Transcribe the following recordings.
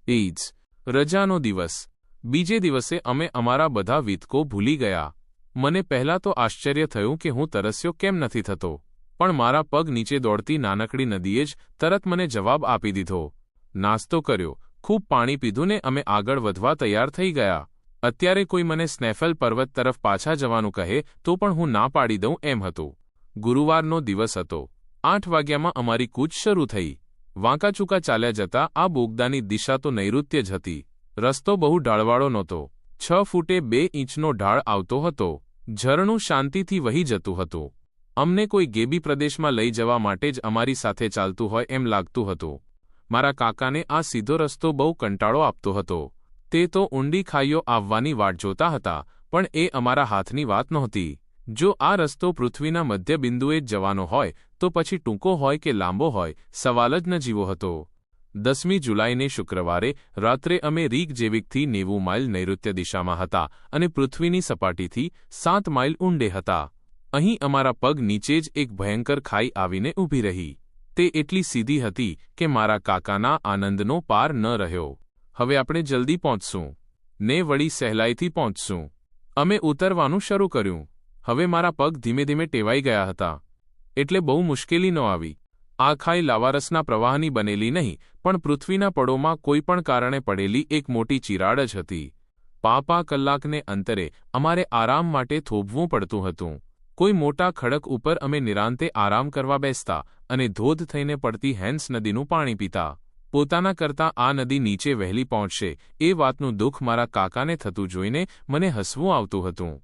એ જ રજાનો દિવસ। બીજે દિવસે અમે અમારા બધા વીતકો ભૂલી ગયા। મને પહેલાં તો આશ્ચર્ય થયું કે હું તરસ્યો કેમ નથી થતો, પણ મારા પગ નીચે દોડતી નાનકડી નદીએ જ તરત મને જવાબ આપી દીધો। નાસ્તો કર્યો, ખૂબ પાણી પીધું ને અમે આગળ વધવા તૈયાર થઈ ગયા। અત્યારે કોઈ મને સ્નેફેલ પર્વત તરફ પાછા જવાનું કહે તો પણ હું ના પાડી દઉં એમ હતું। ગુરુવારનો દિવસ હતો। 8 વાગ્યામાં અમારી કૂચ શરૂ થઈ। વાંકાચૂકા ચાલ્યા જતા આ બોગદાની દિશા તો નૈઋત્ય જ હતી। રસ્તો બહુ ઢાળવાળો નહોતો। 6 ફૂટે 2 ઇંચનો ઢાળ આવતો હતો। ઝરણું શાંતિથી વહી જતું હતું। અમને કોઈ ગેબી પ્રદેશમાં લઈ જવા માટે જ અમારી સાથે ચાલતું હોય એમ લાગતું હતું। મારા કાકાને આ સીધો રસ્તો બહુ કંટાળો આપતો હતો। તે તો ઊંડી ખાઈઓ આવવાની વાટ જોતા હતા, પણ એ અમારા હાથની વાત નહોતી। જો આ રસ્તો પૃથ્વીના મધ્યબિંદુએ જ જવાનો હોય તો પછી ટૂંકો હોય કે લાંબો હોય, સવાલ જ નજીવો હતો। 10મી જુલાઈને શુક્રવારે રાત્રે અમે રીકજેવિકથી 90 માઇલ નૈઋત્ય દિશામાં હતા અને પૃથ્વીની સપાટીથી 7 માઇલ ઊંડે હતા। અહીં અમારા પગ નીચે જ એક ભયંકર ખાઈ આવીને ઊભી રહી। તે એટલી સીધી હતી કે મારા કાકાના આનંદનો પાર ન રહ્યો। હવે આપણે જલ્દી પહોંચશું ને વળી સહેલાઈથી પહોંચશું। અમે ઉતરવાનું શરૂ કર્યું। હવે મારા પગ ધીમે ધીમે ટેવાઈ ગયા હતા, એટલે બહુ મુશ્કેલી ન આવી। આ ખાઈ લાવારસના પ્રવાહની બનેલી નહીં, પણ પૃથ્વીના પડોમાં કોઈ પણ કારણે પડેલી એક મોટી ચિરાડ જ હતી। પા કલાકને અંતરે અમારે આરામ માટે થોભવું પડતું હતું। કોઈ મોટા ખડક ઉપર અમે નિરાંતે આરામ કરવા બેસતા અને ધોધ થઈને પડતી હેન્સ નદીનું પાણી પીતા। પોતાના કરતાં આ નદી નીચે વહેલી પહોંચશે એ વાતનું દુઃખ મારા કાકાને થતું જોઈને મને હસવું આવતું હતું।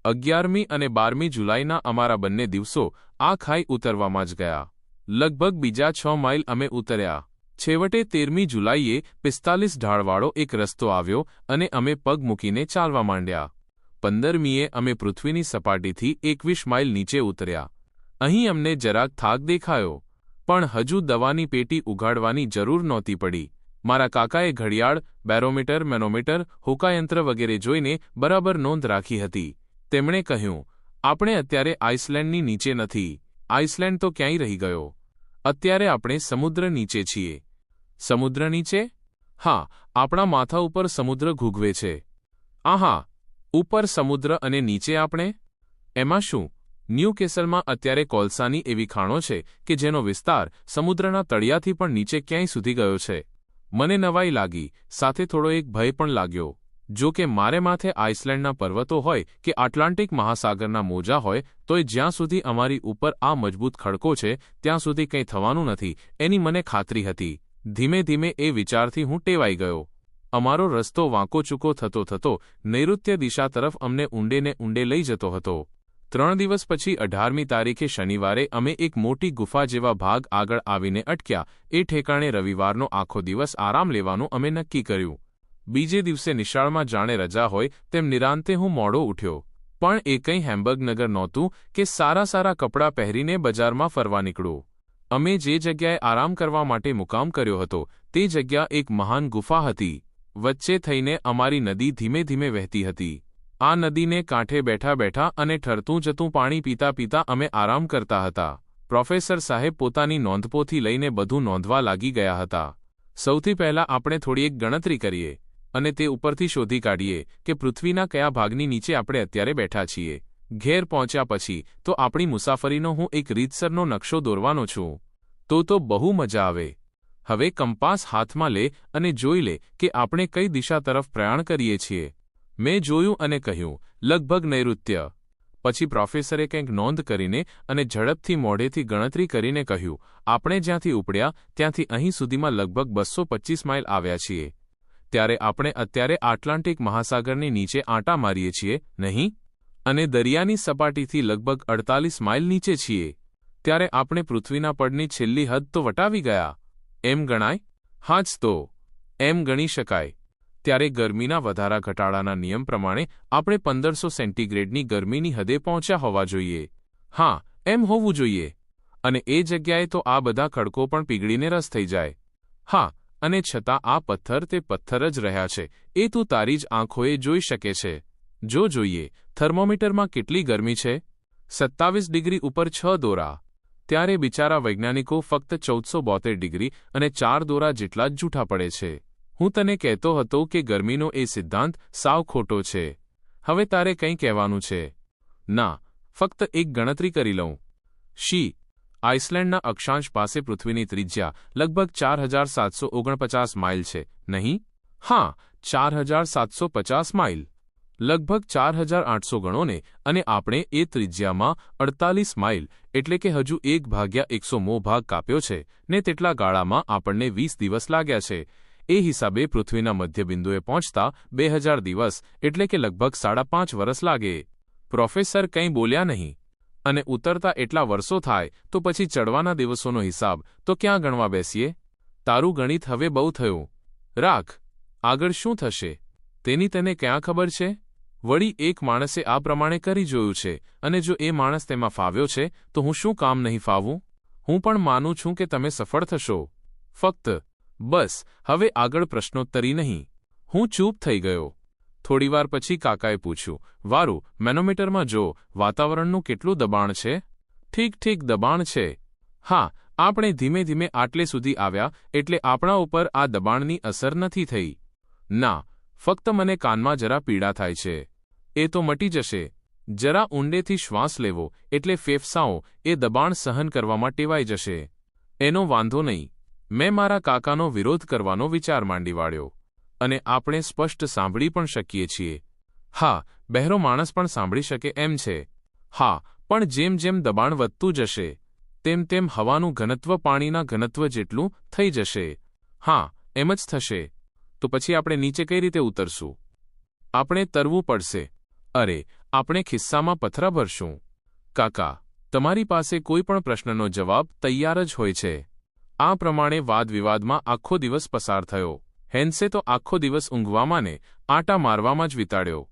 11મી અને 12મી જુલાઈના અમારા બંને દિવસો આ ખાઈ ઉતરવામાં જ ગયા। લગભગ બીજા 6 માઇલ અમે ઉતર્યા। છેવટે 13મી જુલાઈએ 45 ઢાળવાળો એક રસ્તો આવ્યો અને અમે પગ મૂકીને ચાલવા માંડ્યા। 15મીએ અમે પૃથ્વીની સપાટીથી 21 માઇલ નીચે ઉતર્યા। અહીં અમને જરાક થાક દેખાયો, પણ હજુ દવાની પેટી ઉગાડવાની જરૂર નહોતી પડી। મારા કાકાએ ઘડિયાળ, બેરોમીટર, મેનોમીટર, હોકાયંત્ર વગેરે જોઈને બરાબર નોંધ રાખી હતી। તેમણે કહ્યું, આપણે અત્યારે આઇસલેન્ડની નીચે નથી। આઇસલેન્ડ તો ક્યાંય રહી ગયો। અત્યારે આપણે સમુદ્ર નીચે છીએ। સમુદ્ર નીચે? હા, આપણા માથા ઉપર સમુદ્ર ઘૂઘવે છે। આહા, ઉપર સમુદ્ર અને નીચે આપણે? એમાં શું? ન્યૂકેસલમાં અત્યારે કોલસાની એવી ખાણો છે કે જેનો વિસ્તાર સમુદ્રના તળિયાથી પણ નીચે ક્યાંય સુધી ગયો છે। મને નવાઈ લાગી, સાથે થોડો એક ભય પણ લાગ્યો। જો કે મારે માથે આઇસલેન્ડના પર્વતો હોય કે એટલાન્ટિક મહાસાગરના મોજા હોય, તોય જ્યાં સુધી અમારી ઉપર આ મજબૂત ખડકો છે ત્યાં સુધી કંઈ થવાનું નથી એની મને ખાતરી હતી। ધીમે ધીમે એ વિચારથી હું ટેવાઈ ગયો। અમારો રસ્તો વાંકો ચૂકો થતો થતો નૈઋત્ય દિશા તરફ અમને ઊંડે ને ઊંડે લઈ જતો હતો। 3 દિવસ પછી 18મી તારીખે શનિવારે અમે એક મોટી ગુફા જેવા ભાગ આગળ આવીને અટક્યા। એ ઠેકાણે રવિવારનો આખો દિવસ આરામ લેવાનું અમે નક્કી કર્યું। બીજે દિવસે નિશાળમાં જાણે રજા હોય તેમ નિરાંતે હું મોડો ઉઠ્યો, પણ એ કંઈ હેમ્બર્ગનગર નહોતું કે સારા કપડાં પહેરીને બજારમાં ફરવા નીકળું। અમે જે જગ્યાએ આરામ કરવા માટે મુકામ કર્યો હતો તે જગ્યા એક મહાન ગુફા હતી। વચ્ચે થઈને અમારી નદી ધીમે ધીમે વહેતી હતી। આ નદીને કાંઠે બેઠા બેઠા અને ઠરતું જતું પાણી પીતા પીતા અમે આરામ કરતા હતા। પ્રોફેસર સાહેબ પોતાની નોંધપોથી લઈને બધું નોંધવા લાગી ગયા હતા। સૌથી પહેલાં આપણે થોડી એક ગણતરી કરીએ અને તે ઉપરથી શોધી કાઢીએ કે પૃથ્વીના કયા ભાગની નીચે આપણે અત્યારે બેઠા છીએ। ઘેર પહોંચ્યા પછી તો આપણી મુસાફરીનો હું એક રીતસરનો નકશો દોરવાનો છું। તો બહુ મજા આવે। હવે કંપાસ હાથમાં લે અને જોઈ લે કે આપણે કઈ દિશા તરફ પ્રયાણ કરીએ છીએ। મેં જોયું અને કહ્યું, લગભગ નૈઋત્ય। પછી પ્રોફેસરે કંઈક નોંધ કરીને અને ઝડપથી મોઢેથી ગણતરી કરીને કહ્યું, આપણે જ્યાંથી ઉપડ્યા ત્યાંથી અહીં સુધીમાં લગભગ 225 માઇલ આવ્યા છીએ। ત્યારે આપણે અત્યારે એટલાન્ટિક મહાસાગરની નીચે આંટા મારીએ છીએ, નહીં? અને દરિયાની સપાટીથી લગભગ 48 માઇલ નીચે છીએ। ત્યારે આપણે પૃથ્વીના પડની છેલ્લી હદ તો વટાવી ગયા। એમ ગણાય? હા જ તો, એમ ગણી શકાય। ત્યારે ગરમીના વધારા ઘટાડાના નિયમ પ્રમાણે આપણે 1500 સેન્ટીગ્રેડની ગરમીની હદે પહોંચ્યા હોવા જોઈએ। હા, એમ હોવું જોઈએ। અને એ જગ્યાએ તો આ બધા ખડકો પણ પીગળીને રસ થઈ જાય। હા, અને છતાં આ પથ્થર તે પથ્થર જ રહ્યા છે એ તું તારી જ આંખોએ જોઈ શકે છે। જો જોઈએ, થર્મોમીટરમાં કેટલી ગરમી છે? 27 ડિગ્રી ઉપર 6 દોરા। ત્યારે બિચારા વૈજ્ઞાનિકો ફક્ત 1472 ડિગ્રી અને 4 દોરા જેટલા જ જૂઠા પડે છે। હું તને કહેતો હતો કે ગરમીનો એ સિદ્ધાંત સાવ ખોટો છે. હવે તારે કંઈ કહેવાનું છે? ના, ફક્ત એક ગણતરી કરી લઉં. શી? આઇસલેન્ડના અક્ષાંશ પાસે પૃથ્વીની ત્રિજ્યા લગભગ 4749 માઇલ છે, નહીં? હા, 4750 માઇલ. લગભગ 4800 ગણો ને, અને આપણે એ ત્રિજ્યામાં 48 માઇલ એટલે કે હજુ 1/100મો ભાગ કાપ્યો છે ને. તેટલા ગાળામાં આપણને 20 દિવસ લાગ્યા છે. એ હિસાબે પૃથ્વીના મધ્યબિંદુએ પહોંચતા 2000 દિવસ એટલે કે લગભગ 5.5 વર્ષ લાગે. પ્રોફેસર કંઈ બોલ્યા નહીં. અને ઉતરતા એટલા વર્ષો થાય તો પછી ચડવાના દિવસોનો હિસાબ તો ક્યાં ગણવા બેસીએ? તારું ગણિત હવે બહુ થયું. રાખ. આગળ શું થશે તેની તને ક્યાં ખબર છે? વળી એક માણસે આ પ્રમાણે કરી જોયું છે, અને જો એ માણસ તેમાં ફાવ્યો છે તો હું શું કામ નહીં ફાવું? હું પણ માનું છું કે તમે સફળ થશો. ફક્ત બસ હવે આગળ પ્રશ્નોત્તરી નહીં. હું ચૂપ થઈ ગયો. થોડીવાર પછી કાકાએ પૂછ્યું, વારું, મેનોમીટરમાં જો વાતાવરણનું કેટલું દબાણ છે? ઠીક દબાણ છે. હા, આપણે ધીમે ધીમે આટલે સુધી આવ્યા એટલે આપણા ઉપર આ દબાણની અસર નથી થઈ. ના, ફક્ત મને કાનમાં જરા પીડા થાય છે. એ તો મટી જશે. જરા ઊંડેથી શ્વાસ લેવો એટલે ફેફસાઓ એ દબાણ સહન કરવામાં ટેવાઈ જશે. એનો વાંધો નહીં. મેં મારા કાકાનો વિરોધ કરવાનો વિચાર માંડી વાળ્યો. અને આપણે સ્પષ્ટ સાંભળી પણ શકીએ છીએ. હા, બહેરો માણસ પણ સાંભળી શકે એમ છે. હા, પણ જેમ જેમ દબાણ વધતું જશે તેમ તેમ હવાનું ઘનત્વ પાણીના ઘનત્વ જેટલું થઈ જશે. હા, એમ જ થશે. તો પછી આપણે નીચે કઈ રીતે ઉતરશું? આપણે તરવું પડશે. અરે, આપણે ખિસ્સામાં પથરા ભરશું. કાકા, તમારી પાસે કોઈ પણ પ્રશ્નનો જવાબ તૈયાર જ હોય છે. આ પ્રમાણે વાદવિવાદમાં આખો દિવસ પસાર થયો. હેન્સે તો આખો દિવસ ઊંઘવામાં ને આંટા મારવામાં જ વિતાડ્યો.